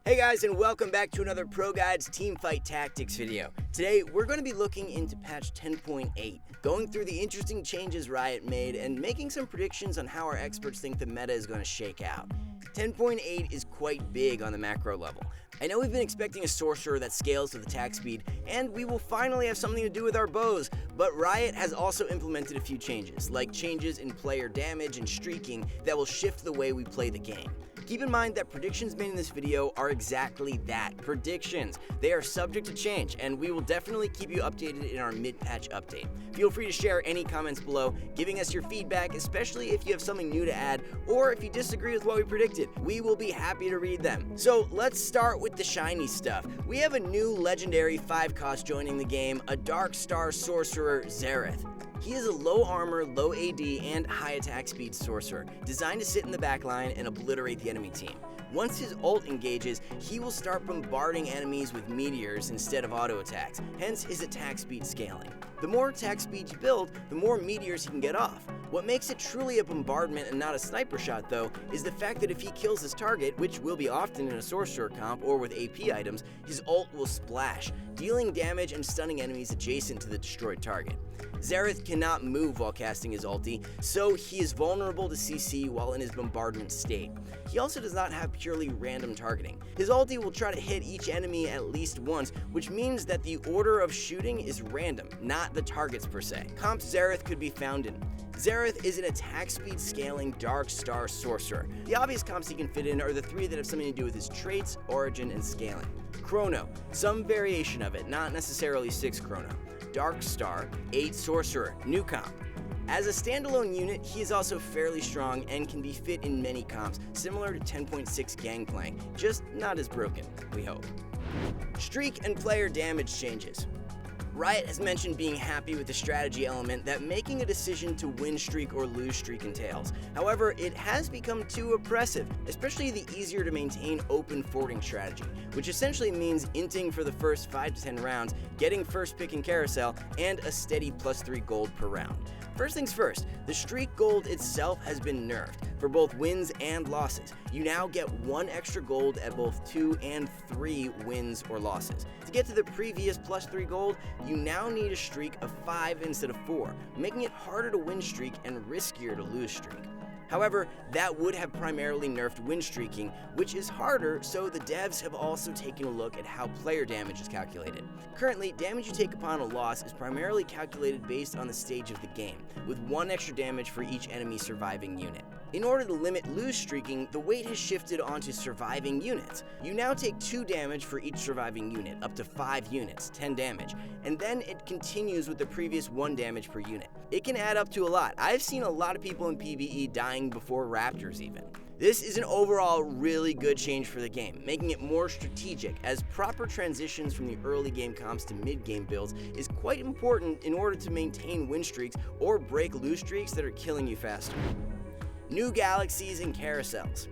Hey guys, and welcome back to another ProGuides Teamfight Tactics video. Today, we're going to be looking into patch 10.8, going through the interesting changes Riot made, and making some predictions on how our experts think the meta is going to shake out. 10.8 is quite big on the macro level. I know we've been expecting a sorcerer that scales with attack speed, and we will finally have something to do with our bows, but Riot has also implemented a few changes, like changes in player damage and streaking that will shift the way we play the game. Keep in mind that predictions made in this video are exactly that, predictions. They are subject to change, and we will definitely keep you updated in our mid-patch update. Feel free to share any comments below, giving us your feedback, especially if you have something new to add, or if you disagree with what we predicted. We will be happy to read them. So let's start with the shiny stuff. We have a new legendary 5-cost joining the game, a Dark Star Sorcerer, Xerath. He is a low armor, low AD, and high attack speed sorcerer, designed to sit in the backline and obliterate the enemy team. Once his ult engages, he will start bombarding enemies with meteors instead of auto attacks, hence his attack speed scaling. The more attack speed you build, the more meteors he can get off. What makes it truly a bombardment and not a sniper shot though, is the fact that if he kills his target, which will be often in a sorcerer comp or with AP items, his ult will splash, dealing damage and stunning enemies adjacent to the destroyed target. Xerath cannot move while casting his ulti, so he is vulnerable to CC while in his bombardment state. He also does not have purely random targeting. His ulti will try to hit each enemy at least once, which means that the order of shooting is random, not the targets per se. Comps Xerath could be found in. Xerath is an attack speed scaling Dark Star Sorcerer. The obvious comps he can fit in are the three that have something to do with his traits, origin, and scaling. Chrono, some variation of it, not necessarily 6 Chrono. Dark Star, 8 Sorcerer, new comp. As a standalone unit, he is also fairly strong and can be fit in many comps, similar to 10.6 Gangplank, just not as broken, we hope. Streak and player damage changes. Riot has mentioned being happy with the strategy element that making a decision to win streak or lose streak entails. However, it has become too oppressive, especially the easier to maintain open forwarding strategy, which essentially means inting for the first 5 to 10 rounds, getting first pick in carousel, and a steady +3 gold per round. First things first, the streak gold itself has been nerfed for both wins and losses. You now get 1 extra gold at both 2 and 3 wins or losses. To get to the previous +3 gold, you now need a streak of 5 instead of 4, making it harder to win streak and riskier to lose streak. However, that would have primarily nerfed win streaking, which is harder, so the devs have also taken a look at how player damage is calculated. Currently, damage you take upon a loss is primarily calculated based on the stage of the game, with 1 extra damage for each enemy surviving unit. In order to limit lose streaking, the weight has shifted onto surviving units. You now take 2 damage for each surviving unit, up to 5 units, 10 damage, and then it continues with the previous 1 damage per unit. It can add up to a lot. I've seen a lot of people in PvE dying before Raptors even. This is an overall really good change for the game, making it more strategic, as proper transitions from the early game comps to mid game builds is quite important in order to maintain win streaks or break lose streaks that are killing you faster. New galaxies and carousels.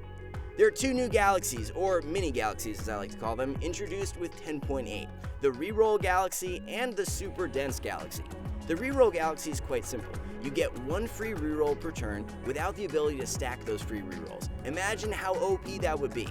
There are 2 new galaxies, or mini galaxies as I like to call them, introduced with 10.8, the Reroll Galaxy and the Super Dense Galaxy. The Reroll Galaxy is quite simple. You get 1 free reroll per turn without the ability to stack those free rerolls. Imagine how OP that would be.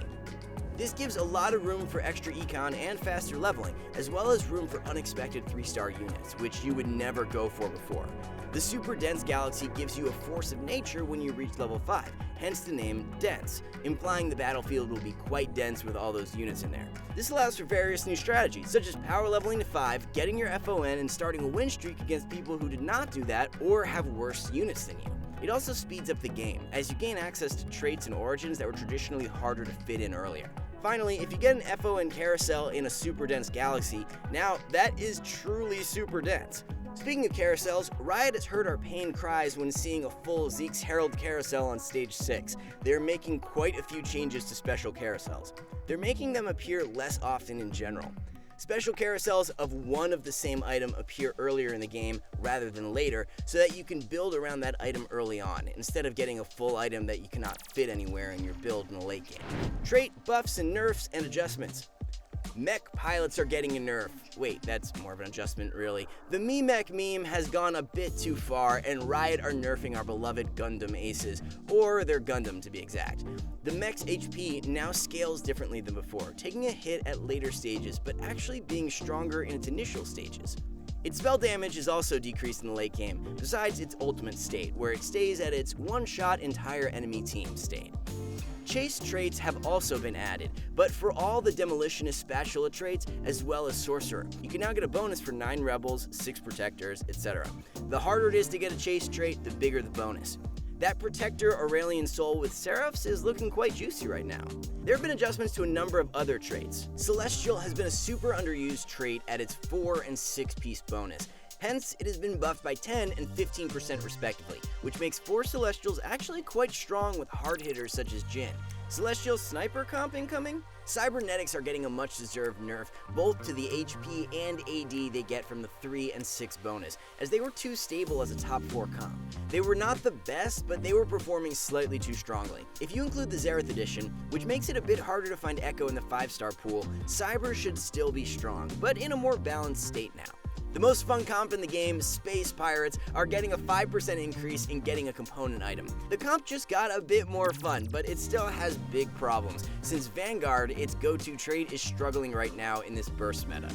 This gives a lot of room for extra econ and faster leveling, as well as room for unexpected 3-star units, which you would never go for before. The Super Dense Galaxy gives you a force of nature when you reach level 5, hence the name Dense, implying the battlefield will be quite dense with all those units in there. This allows for various new strategies, such as power leveling to 5, getting your FON, and starting a win streak against people who did not do that or have worse units than you. It also speeds up the game, as you gain access to traits and origins that were traditionally harder to fit in earlier. Finally, if you get an FON carousel in a super dense galaxy, now that is truly super dense. Speaking of carousels, Riot has heard our pain cries when seeing a full Zeke's Herald carousel on stage 6. They're making quite a few changes to special carousels. They're making them appear less often in general. Special carousels of one of the same item appear earlier in the game rather than later, so that you can build around that item early on, instead of getting a full item that you cannot fit anywhere in your build in the late game. Trait, buffs, and nerfs, and adjustments. Mech pilots are getting a nerf. Wait, that's more of an adjustment, really. The Me-Mech meme has gone a bit too far, and Riot are nerfing our beloved Gundam aces, or their Gundam to be exact. The mech's HP now scales differently than before, taking a hit at later stages, but actually being stronger in its initial stages. Its spell damage is also decreased in the late game, besides its ultimate state, where it stays at its one-shot entire enemy team state. Chase traits have also been added, but for all the Demolitionist spatula traits, as well as Sorcerer. You can now get a bonus for 9 Rebels, 6 Protectors, etc. The harder it is to get a Chase trait, the bigger the bonus. That Protector Aurelian Soul with Seraphs is looking quite juicy right now. There have been adjustments to a number of other traits. Celestial has been a super underused trait at its 4 and 6 piece bonus. Hence, it has been buffed by 10 and 15% respectively, which makes 4 Celestials actually quite strong with hard hitters such as Jhin. Celestial Sniper comp incoming? Cybernetics are getting a much-deserved nerf, both to the HP and AD they get from the 3 and 6 bonus, as they were too stable as a top 4 comp. They were not the best, but they were performing slightly too strongly. If you include the Xerath edition, which makes it a bit harder to find Echo in the 5-star pool, Cyber should still be strong, but in a more balanced state now. The most fun comp in the game, Space Pirates, are getting a 5% increase in getting a component item. The comp just got a bit more fun, but it still has big problems, since Vanguard, its go-to trait, is struggling right now in this burst meta.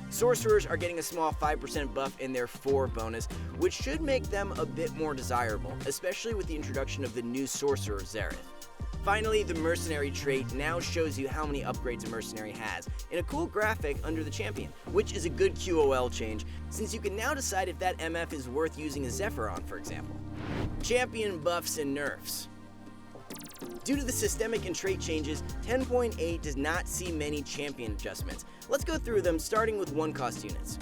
Sorcerers are getting a small 5% buff in their 4 bonus, which should make them a bit more desirable, especially with the introduction of the new Sorcerer Xerath. Finally, the Mercenary trait now shows you how many upgrades a Mercenary has, in a cool graphic under the champion, which is a good QOL change, since you can now decide if that MF is worth using a Zephyr on, for example. Champion buffs and nerfs. Due to the systemic and trait changes, 10.8 does not see many champion adjustments. Let's go through them, starting with 1-cost units.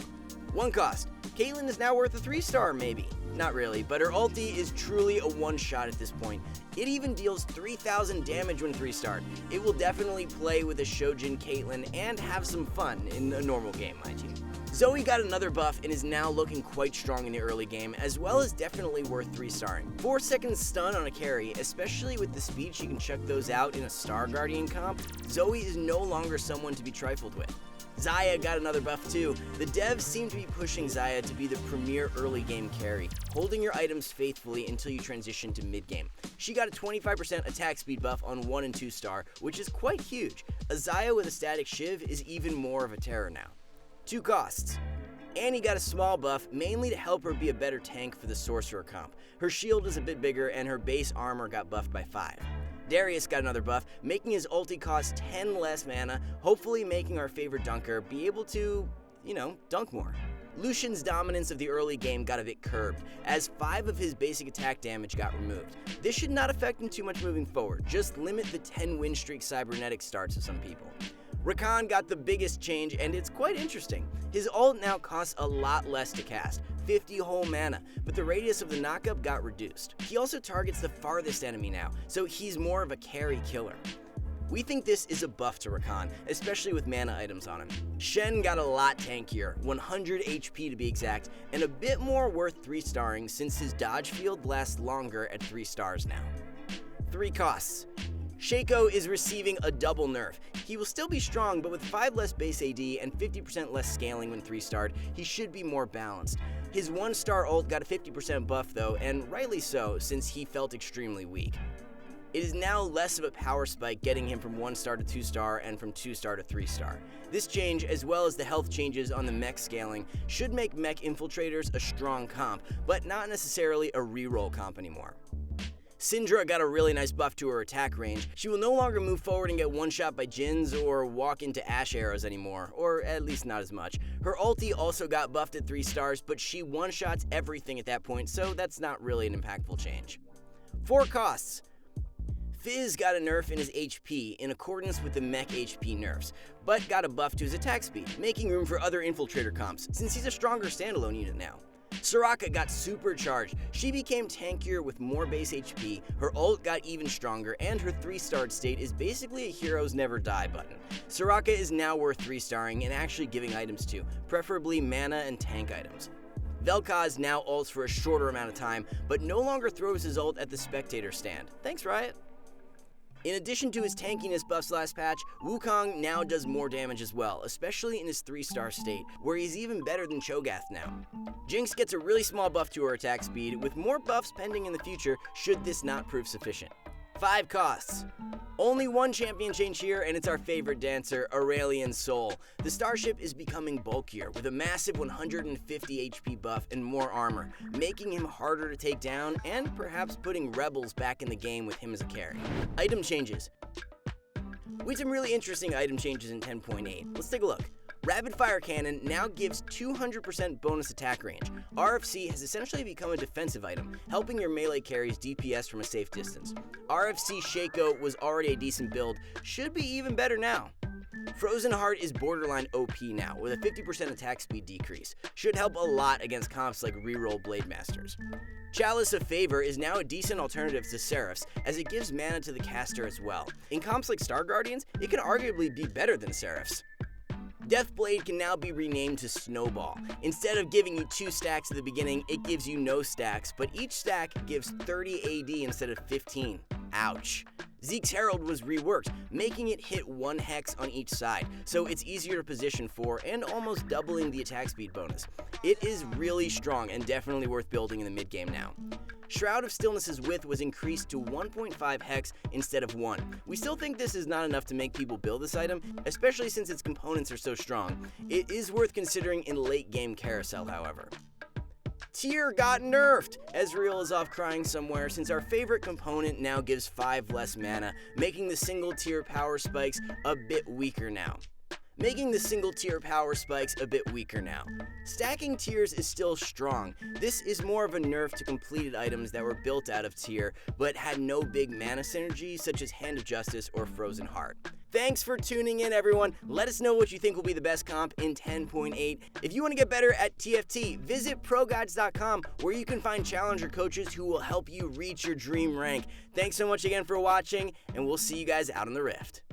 1 cost. Caitlyn is now worth a 3-star, maybe. Not really, but her ulti is truly a one-shot at this point. It even deals 3,000 damage when 3-starred. It will definitely play with a Shojin Caitlyn and have some fun in a normal game, mind you. Zoe got another buff and is now looking quite strong in the early game, as well as definitely worth 3-starring. 4-second stun on a carry, especially with the speed she can chuck those out in a Star Guardian comp, Zoe is no longer someone to be trifled with. Xayah got another buff too. The devs seem to be pushing Xayah to be the premier early game carry, holding your items faithfully until you transition to mid game. She got a 25% attack speed buff on 1 and 2-star, which is quite huge. A Xayah with a static shiv is even more of a terror now. 2 costs. Annie got a small buff, mainly to help her be a better tank for the Sorcerer comp. Her shield is a bit bigger and her base armor got buffed by 5. Darius got another buff, making his ulti cost 10 less mana, hopefully making our favorite dunker be able to, dunk more. Lucian's dominance of the early game got a bit curbed, as 5 of his basic attack damage got removed. This should not affect him too much moving forward, just limit the 10 win streak cybernetic starts of some people. Rakan got the biggest change, and it's quite interesting. His ult now costs a lot less to cast, 50 whole mana, but the radius of the knockup got reduced. He also targets the farthest enemy now, so he's more of a carry killer. We think this is a buff to Rakan, especially with mana items on him. Shen got a lot tankier, 100 HP to be exact, and a bit more worth 3-starring since his dodge field lasts longer at 3 stars now. 3 costs. Shaco is receiving a double nerf. He will still be strong, but with 5 less base AD and 50% less scaling when 3-starred, he should be more balanced. His 1-star ult got a 50% buff though, and rightly so, since he felt extremely weak. It is now less of a power spike getting him from 1-star to 2-star and from 2-star to 3-star. This change, as well as the health changes on the mech scaling, should make mech infiltrators a strong comp, but not necessarily a reroll comp anymore. Syndra got a really nice buff to her attack range. She will no longer move forward and get one-shot by Jins or walk into Ash arrows anymore, or at least not as much. Her ulti also got buffed at 3 stars, but she one-shots everything at that point, so that's not really an impactful change. 4 costs. Fizz got a nerf in his HP in accordance with the mech HP nerfs, but got a buff to his attack speed, making room for other infiltrator comps, since he's a stronger standalone unit now. Soraka got supercharged. She became tankier with more base HP, her ult got even stronger, and her 3-starred state is basically a heroes never die button. Soraka is now worth 3-starring and actually giving items to, preferably mana and tank items. Vel'Koz now ults for a shorter amount of time, but no longer throws his ult at the spectator stand. Thanks, Riot. In addition to his tankiness buffs last patch, Wukong now does more damage as well, especially in his 3-star state, where he's even better than Cho'Gath now. Jinx gets a really small buff to her attack speed, with more buffs pending in the future should this not prove sufficient. 5 costs. Only one champion change here, and it's our favorite dancer, Aurelion Sol. The starship is becoming bulkier, with a massive 150 HP buff and more armor, making him harder to take down, and perhaps putting rebels back in the game with him as a carry. Item changes. We had some really interesting item changes in 10.8. Let's take a look. Rapid Fire Cannon now gives 200% bonus attack range. RFC has essentially become a defensive item, helping your melee carries DPS from a safe distance. RFC Shaco was already a decent build, should be even better now. Frozen Heart is borderline OP now, with a 50% attack speed decrease. Should help a lot against comps like reroll Blade Masters. Chalice of Favor is now a decent alternative to Seraphs, as it gives mana to the caster as well. In comps like Star Guardians, it can arguably be better than Seraphs. Deathblade can now be renamed to Snowball. Instead of giving you 2 stacks at the beginning, it gives you no stacks, but each stack gives 30 AD instead of 15. Ouch. Zeke's Herald was reworked, making it hit 1 hex on each side, so it's easier to position for and almost doubling the attack speed bonus. It is really strong and definitely worth building in the mid game now. Shroud of Stillness's width was increased to 1.5 hex instead of 1. We still think this is not enough to make people build this item, especially since its components are so strong. It is worth considering in late game carousel, however. Tier got nerfed! Ezreal is off crying somewhere since our favorite component now gives 5 less mana, making the single tier power spikes a bit weaker now. Stacking tiers is still strong. This is more of a nerf to completed items that were built out of tier, but had no big mana synergy such as Hand of Justice or Frozen Heart. Thanks for tuning in, everyone. Let us know what you think will be the best comp in 10.8. If you want to get better at TFT, visit ProGuides.com, where you can find challenger coaches who will help you reach your dream rank. Thanks so much again for watching, and we'll see you guys out on the Rift.